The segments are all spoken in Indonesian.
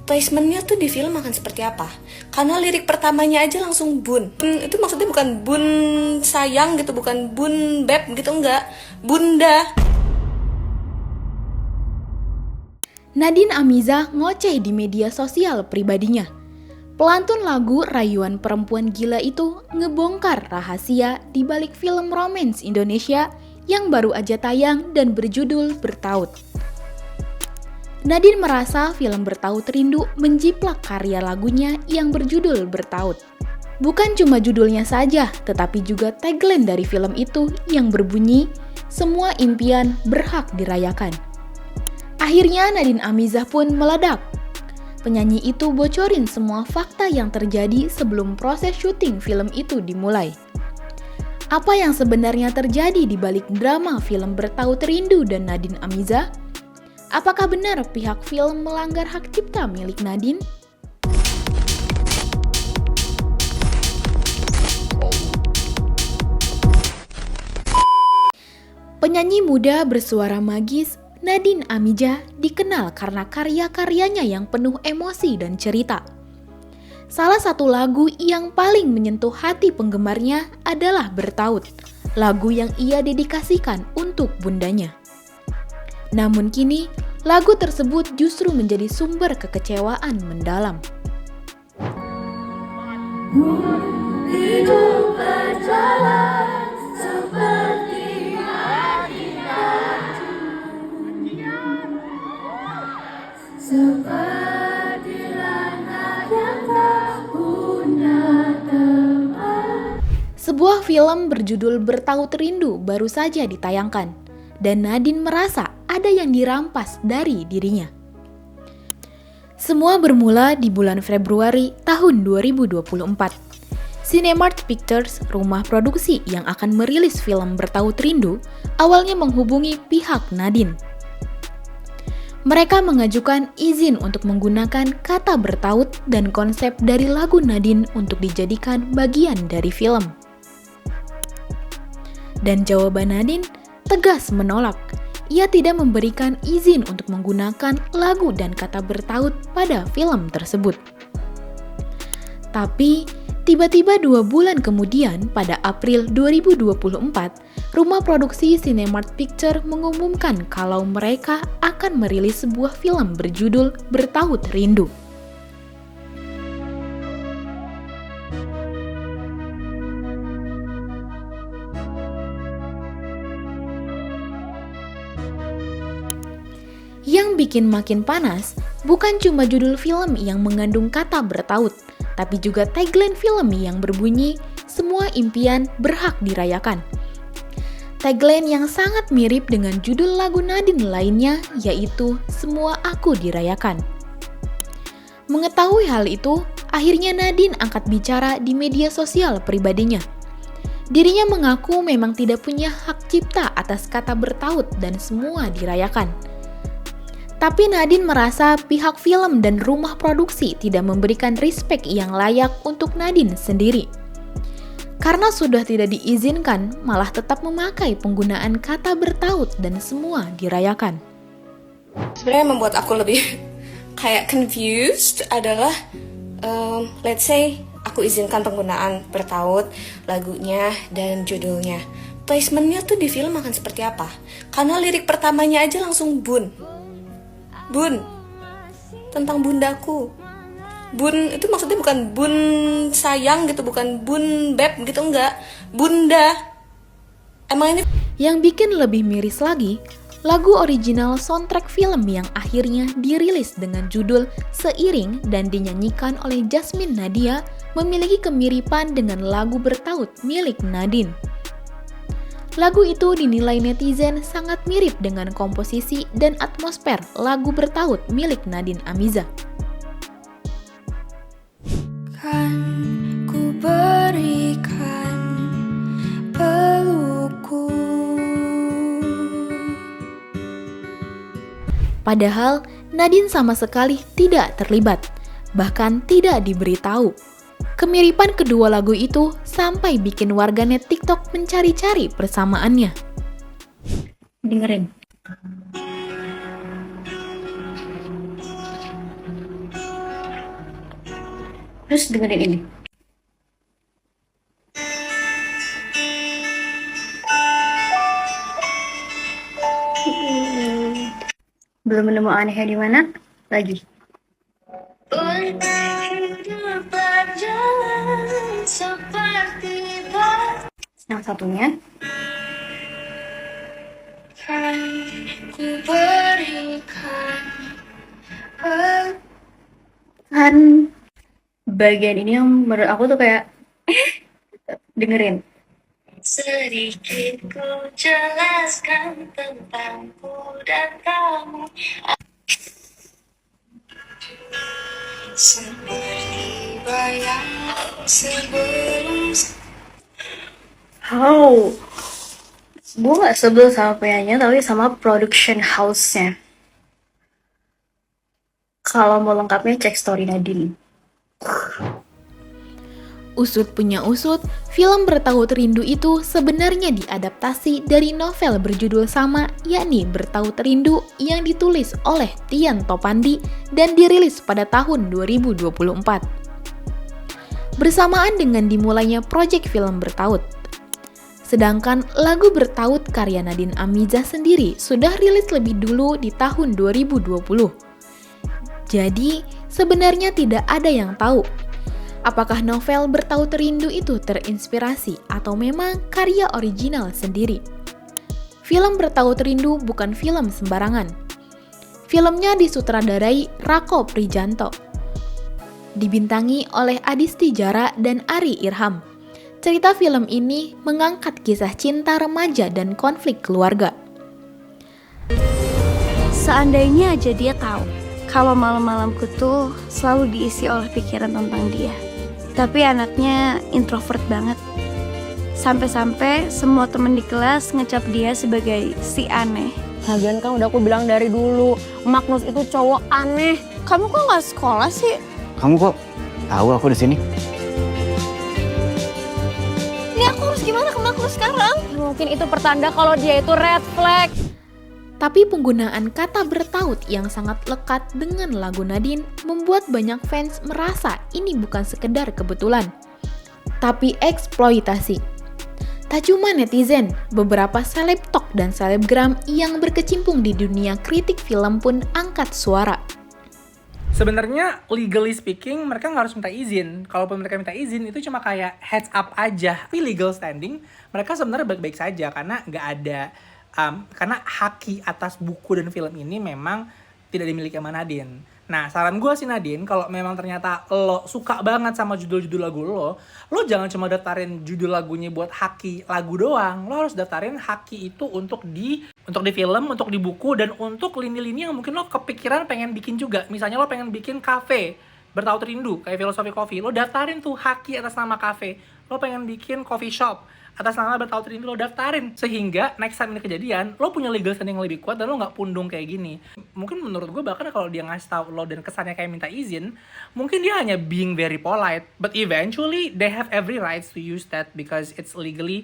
Placementnya tuh di film akan seperti apa? Karena lirik pertamanya aja langsung bun. Itu maksudnya bukan bun sayang gitu, bukan bun beb gitu, enggak. Bunda. Nadine Amizah ngoceh di media sosial pribadinya. Pelantun lagu Rayuan Perempuan Gila itu ngebongkar rahasia di balik film romance Indonesia yang baru aja tayang dan berjudul Bertaut. Nadine merasa film Bertaut Rindu menjiplak karya lagunya yang berjudul Bertaut. Bukan cuma judulnya saja, tetapi juga tagline dari film itu yang berbunyi, "Semua impian berhak dirayakan." Akhirnya Nadine Amizah pun meledak. Penyanyi itu bocorin semua fakta yang terjadi sebelum proses syuting film itu dimulai. Apa yang sebenarnya terjadi di balik drama film Bertaut Rindu dan Nadine Amizah? Apakah benar pihak film melanggar hak cipta milik Nadine? Penyanyi muda bersuara magis, Nadine Amizah dikenal karena karya-karyanya yang penuh emosi dan cerita. Salah satu lagu yang paling menyentuh hati penggemarnya adalah Bertaut, lagu yang ia dedikasikan untuk bundanya. Namun kini, lagu tersebut justru menjadi sumber kekecewaan mendalam. Hidup berjalan seperti seperti langkah yang tak punya teman. Sebuah film berjudul Bertaut Rindu baru saja ditayangkan, dan Nadine merasa ada yang dirampas dari dirinya. Semua bermula di bulan Februari tahun 2024. Cinemark Pictures, rumah produksi yang akan merilis film Bertaut Rindu, awalnya menghubungi pihak Nadine. Mereka mengajukan izin untuk menggunakan kata bertaut dan konsep dari lagu Nadine untuk dijadikan bagian dari film. Dan jawaban Nadine tegas menolak. Ia tidak memberikan izin untuk menggunakan lagu dan kata bertaut pada film tersebut. Tapi, tiba-tiba 2 bulan kemudian, pada April 2024, rumah produksi Cinemark Pictures mengumumkan kalau mereka akan merilis sebuah film berjudul Bertaut Rindu. Yang bikin makin panas, bukan cuma judul film yang mengandung kata bertaut, tapi juga tagline film yang berbunyi, "Semua impian berhak dirayakan." Tagline yang sangat mirip dengan judul lagu Nadine lainnya, yaitu "Semua Aku Dirayakan." Mengetahui hal itu, akhirnya Nadine angkat bicara di media sosial pribadinya. Dirinya mengaku memang tidak punya hak cipta atas kata bertaut dan semua dirayakan. Tapi Nadine merasa pihak film dan rumah produksi tidak memberikan respek yang layak untuk Nadine sendiri. Karena sudah tidak diizinkan, malah tetap memakai penggunaan kata bertaut dan semua dirayakan. Sebenarnya yang membuat aku lebih kayak confused adalah let's say aku izinkan penggunaan bertaut, lagunya, dan judulnya. Placementnya tuh di film akan seperti apa? Karena lirik pertamanya aja langsung bun. Bun, tentang bundaku. Bun itu maksudnya bukan bun sayang gitu, bukan bun beb gitu, enggak. Bunda. Emang ini Yang bikin lebih miris lagi, lagu original soundtrack film yang akhirnya dirilis dengan judul Seiring dan dinyanyikan oleh Jasmine Nadia memiliki kemiripan dengan lagu Bertaut milik Nadine. Lagu itu dinilai netizen sangat mirip dengan komposisi dan atmosfer lagu Bertaut milik Nadine Amizah. Kan ku berikan pelukku. Padahal Nadine sama sekali tidak terlibat, bahkan tidak diberitahu. Kemiripan kedua lagu itu sampai bikin warganet TikTok mencari-cari persamaannya. Dengerin. Terus dengerin ini. Belum nemu anehnya di mana? Lagi. Yang satunya. Ku berikan Kan bagian ini yang menurut aku tuh kayak dengerin. sedikit ku jelaskan tentangku dan kamu seperti bayang sebelum How? Gue gak sebel sama penyanyinya, tapi sama production house-nya. Kalau mau lengkapnya cek story Nadine. Usut punya usut, film Bertaut Rindu itu sebenarnya diadaptasi dari novel berjudul sama, yakni Bertaut Rindu yang ditulis oleh Tian Topandi dan dirilis pada tahun 2024. Bersamaan dengan dimulainya proyek film Bertaut. Sedangkan lagu Bertaut karya Nadine Amizah sendiri sudah rilis lebih dulu di tahun 2020. Jadi, sebenarnya tidak ada yang tahu apakah novel Bertaut Rindu itu terinspirasi atau memang karya original sendiri. Film Bertaut Rindu bukan film sembarangan. Filmnya disutradarai Rako Prijanto. Dibintangi oleh Adisti Jara dan Ari Irham. Cerita film ini mengangkat kisah cinta remaja dan konflik keluarga. Seandainya aja dia tahu kalau malam-malamku tuh selalu diisi oleh pikiran tentang dia. Tapi anaknya introvert banget. Sampai-sampai semua temen di kelas ngecap dia sebagai si aneh. Lagian kan udah aku bilang dari dulu, Magnus itu cowok aneh. Kamu kok nggak sekolah sih? Kamu kok tahu aku di sini? Ini aku harus gimana ke Magnus sekarang? Mungkin itu pertanda kalau dia itu red flag. Tapi penggunaan kata bertaut yang sangat lekat dengan lagu Nadine membuat banyak fans merasa ini bukan sekedar kebetulan, tapi eksploitasi. Tak cuma netizen, beberapa selebtok dan selebgram yang berkecimpung di dunia kritik film pun angkat suara. Sebenarnya legally speaking mereka nggak harus minta izin. Kalaupun mereka minta izin itu cuma kayak heads up aja. Tapi legal standing mereka sebenarnya baik-baik saja karena nggak ada karena haki atas buku dan film ini memang tidak dimiliki sama Nadine. Nah, saran gue sih Nadine, kalau memang ternyata lo suka banget sama judul-judul lagu lo jangan cuma daftarin judul lagunya buat haki lagu doang. Lo harus daftarin haki itu untuk di film, untuk di buku, dan untuk lini-lini yang mungkin lo kepikiran pengen bikin juga. Misalnya lo pengen bikin kafe Bertaut Rindu, kayak Filosofi Coffee, lo daftarin tuh haki atas nama kafe. Lo pengen bikin coffee shop atas nama Bertaut Rindu, lo daftarin. Sehingga next time ini kejadian, lo punya legal standing yang lebih kuat dan lo gak pundung kayak gini. Mungkin menurut gue bahkan kalau dia ngasih tau lo dan kesannya kayak minta izin, mungkin dia hanya being very polite. But eventually, they have every rights to use that because it's legally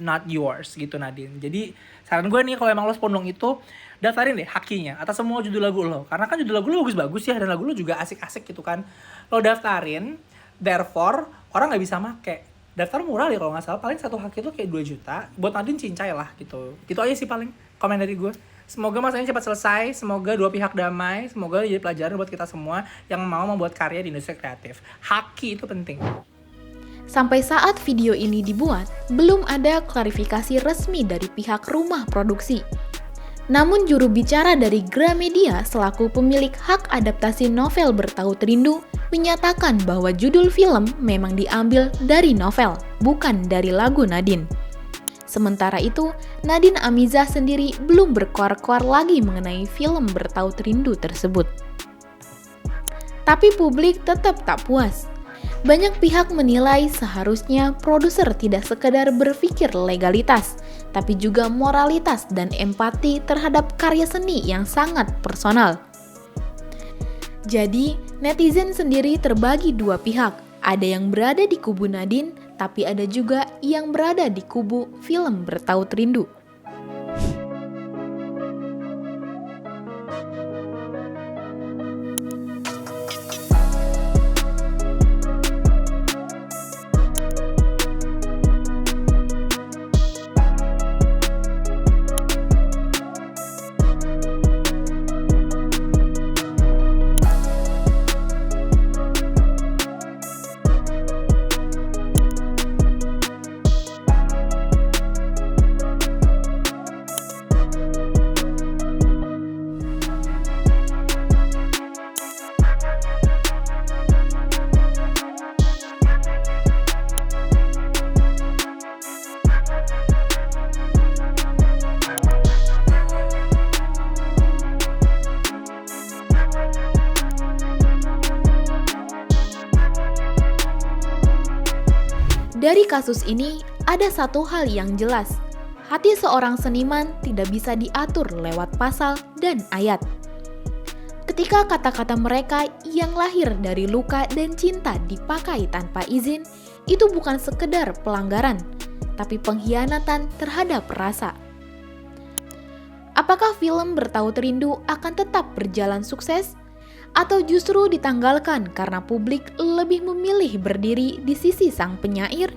not yours gitu Nadine. Jadi saran gue nih kalau emang lo sepondong itu, daftarin deh hakinya atas semua judul lagu lo. Karena kan judul lagu lo bagus-bagus ya, dan lagu lo juga asik-asik gitu kan. Lo daftarin, therefore orang gak bisa make. Daftar murah deh kalau nggak salah, paling satu hak itu kayak 2 juta. Buat Nadine cincai lah gitu. Gitu aja sih paling komen dari gue. Semoga masalahnya cepat selesai, semoga dua pihak damai, semoga jadi pelajaran buat kita semua yang mau membuat karya di industri kreatif. Haki itu penting. Sampai saat video ini dibuat, belum ada klarifikasi resmi dari pihak rumah produksi. Namun juru bicara dari Gramedia selaku pemilik hak adaptasi novel Bertaut Rindu menyatakan bahwa judul film memang diambil dari novel, bukan dari lagu Nadine. Sementara itu, Nadine Amizah sendiri belum berkoar-koar lagi mengenai film Bertaut Rindu tersebut. Tapi publik tetap tak puas. Banyak pihak menilai seharusnya produser tidak sekedar berpikir legalitas, tapi juga moralitas dan empati terhadap karya seni yang sangat personal. Jadi, netizen sendiri terbagi dua pihak. Ada yang berada di kubu Nadine, tapi ada juga yang berada di kubu film Bertaut Rindu. Dari kasus ini, ada satu hal yang jelas. Hati seorang seniman tidak bisa diatur lewat pasal dan ayat. Ketika kata-kata mereka yang lahir dari luka dan cinta dipakai tanpa izin, itu bukan sekedar pelanggaran, tapi pengkhianatan terhadap rasa. Apakah film Bertaut Rindu akan tetap berjalan sukses? Atau justru ditanggalkan karena publik lebih memilih berdiri di sisi sang penyair?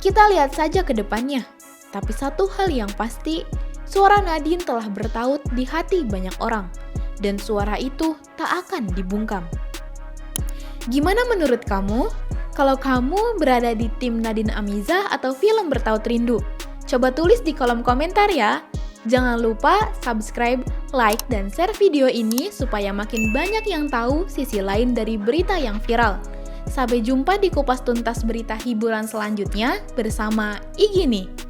Kita lihat saja ke depannya. Tapi satu hal yang pasti, suara Nadine telah bertaut di hati banyak orang, dan suara itu tak akan dibungkam. Gimana menurut kamu? Kalau kamu berada di tim Nadine Amizah atau film Bertaut Rindu? Coba tulis di kolom komentar ya. Jangan lupa subscribe, like, dan share video ini supaya makin banyak yang tahu sisi lain dari berita yang viral. Sampai jumpa di kupas tuntas berita hiburan selanjutnya bersama Igini.